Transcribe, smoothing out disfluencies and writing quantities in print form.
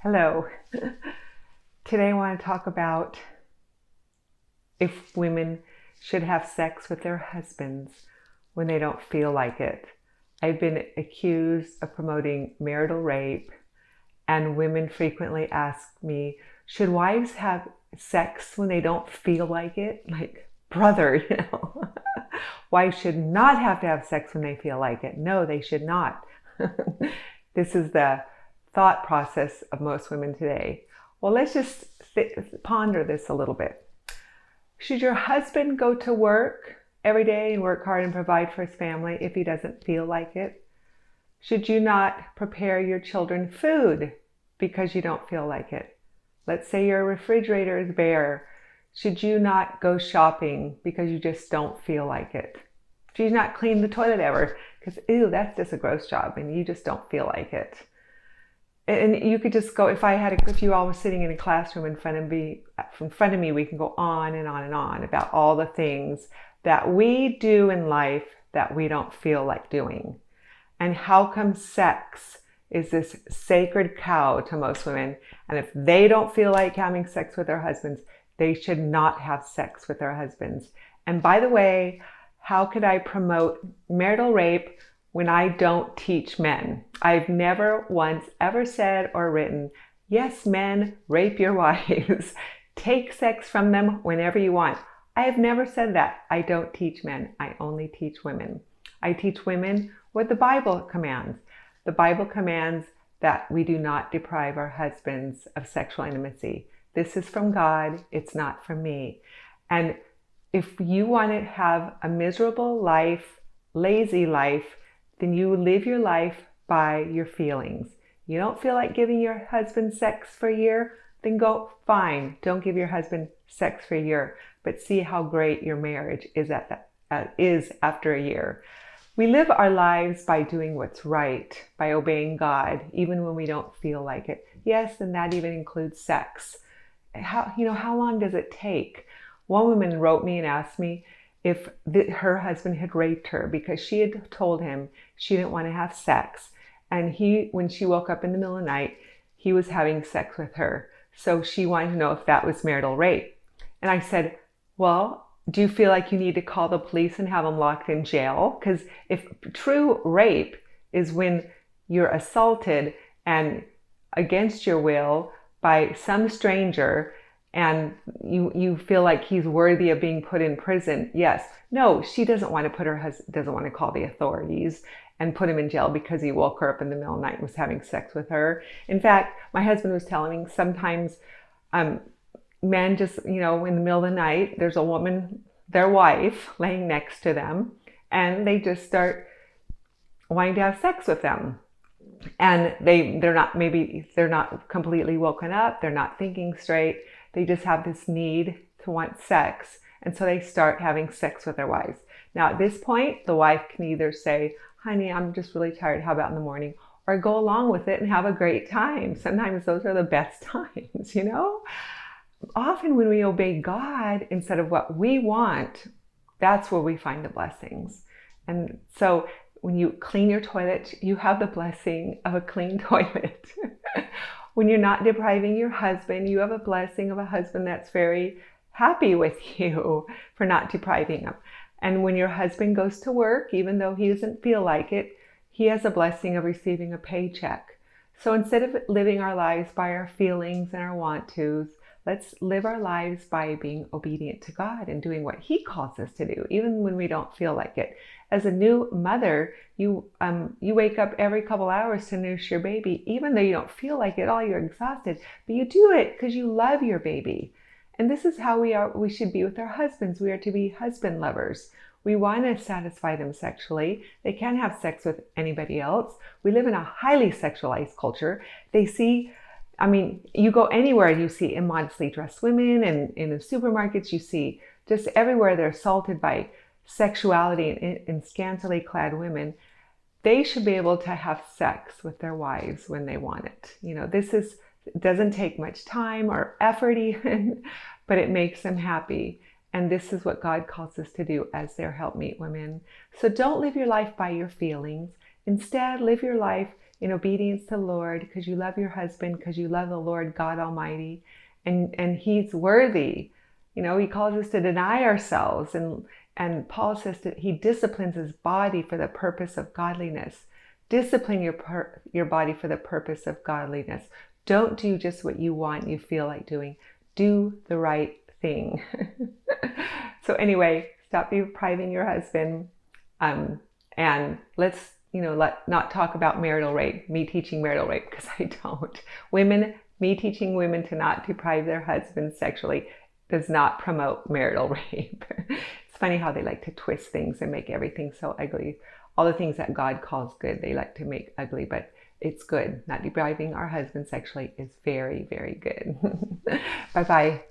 Hello. Today I want to talk about if women should have sex with their husbands when they don't feel like it. I've been accused of promoting marital rape, and women frequently ask me, should wives have sex when they don't feel like it? Like, brother, wives should not have to have sex when they feel like it. No, they should not. This is the thought process of most women today. Well, let's just ponder this a little bit. Should your husband go to work every day and work hard and provide for his family if he doesn't feel like it? Should you not prepare your children food because you don't feel like it? Let's say your refrigerator is bare. Should you not go shopping because you just don't feel like it? Should you not clean the toilet ever? Because, ew, that's just a gross job and you just don't feel like it. And you could just go, if you all were sitting in a classroom in front of me, we can go on and on and on about all the things that we do in life that we don't feel like doing. And how come sex is this sacred cow to most women? And if they don't feel like having sex with their husbands, they should not have sex with their husbands. And by the way, how could I promote marital rape when I don't teach men? I've never once ever said or written, yes, men, rape your wives. Take sex from them whenever you want. I have never said that. I don't teach men. I only teach women. I teach women what the Bible commands. The Bible commands that we do not deprive our husbands of sexual intimacy. This is from God. It's not from me. And if you want to have a miserable life, lazy life, then you live your life by your feelings. You don't feel like giving your husband sex for a year? Then go, fine, don't give your husband sex for a year, but see how great your marriage is after a year. We live our lives by doing what's right, by obeying God, even when we don't feel like it. Yes, and that even includes sex. How long does it take? One woman wrote me and asked me if her husband had raped her because she had told him she didn't want to have sex. And when she woke up in the middle of the night, he was having sex with her. So she wanted to know if that was marital rape. And I said, well, do you feel like you need to call the police and have him locked in jail? Because if true rape is when you're assaulted and against your will by some stranger, and you feel like he's worthy of being put in prison, yes. No, she doesn't want to call the authorities and put him in jail because he woke her up in the middle of the night and was having sex with her. In fact, my husband was telling me sometimes men just, in the middle of the night, there's a woman, their wife, laying next to them, and they just start wanting to have sex with them. And they're not completely woken up, they're not thinking straight. They just have this need to want sex. And so they start having sex with their wives. Now, at this point, the wife can either say, honey, I'm just really tired. How about in the morning? Or go along with it and have a great time. Sometimes those are the best times, Often when we obey God instead of what we want, that's where we find the blessings. And so when you clean your toilet, you have the blessing of a clean toilet. When you're not depriving your husband, you have a blessing of a husband that's very happy with you for not depriving him. And when your husband goes to work, even though he doesn't feel like it, he has a blessing of receiving a paycheck. So instead of living our lives by our feelings and our want-tos, let's live our lives by being obedient to God and doing what He calls us to do, even when we don't feel like it. As a new mother, you wake up every couple hours to nurse your baby, even though you don't feel like it at all, you're exhausted, but you do it because you love your baby. And this is how we should be with our husbands. We are to be husband lovers. We want to satisfy them sexually. They can't have sex with anybody else. We live in a highly sexualized culture. You go anywhere, you see immodestly dressed women, and in the supermarkets, you see just everywhere they're assaulted by sexuality and scantily clad women. They should be able to have sex with their wives when they want it. It doesn't take much time or effort even, but it makes them happy. And this is what God calls us to do as their helpmeet women. So don't live your life by your feelings. Instead, live your life in obedience to the Lord, because you love your husband, because you love the Lord God Almighty, and he's worthy. He calls us to deny ourselves, and Paul says that he disciplines his body for the purpose of godliness. Discipline your body for the purpose of godliness. Don't do just what you want, you feel like doing. Do the right thing. So anyway, stop depriving your husband, and let's not talk about marital rape, me teaching marital rape, because I don't. Me teaching women to not deprive their husbands sexually does not promote marital rape. It's funny how they like to twist things and make everything so ugly. All the things that God calls good, they like to make ugly, but it's good. Not depriving our husbands sexually is very, very good. Bye-bye.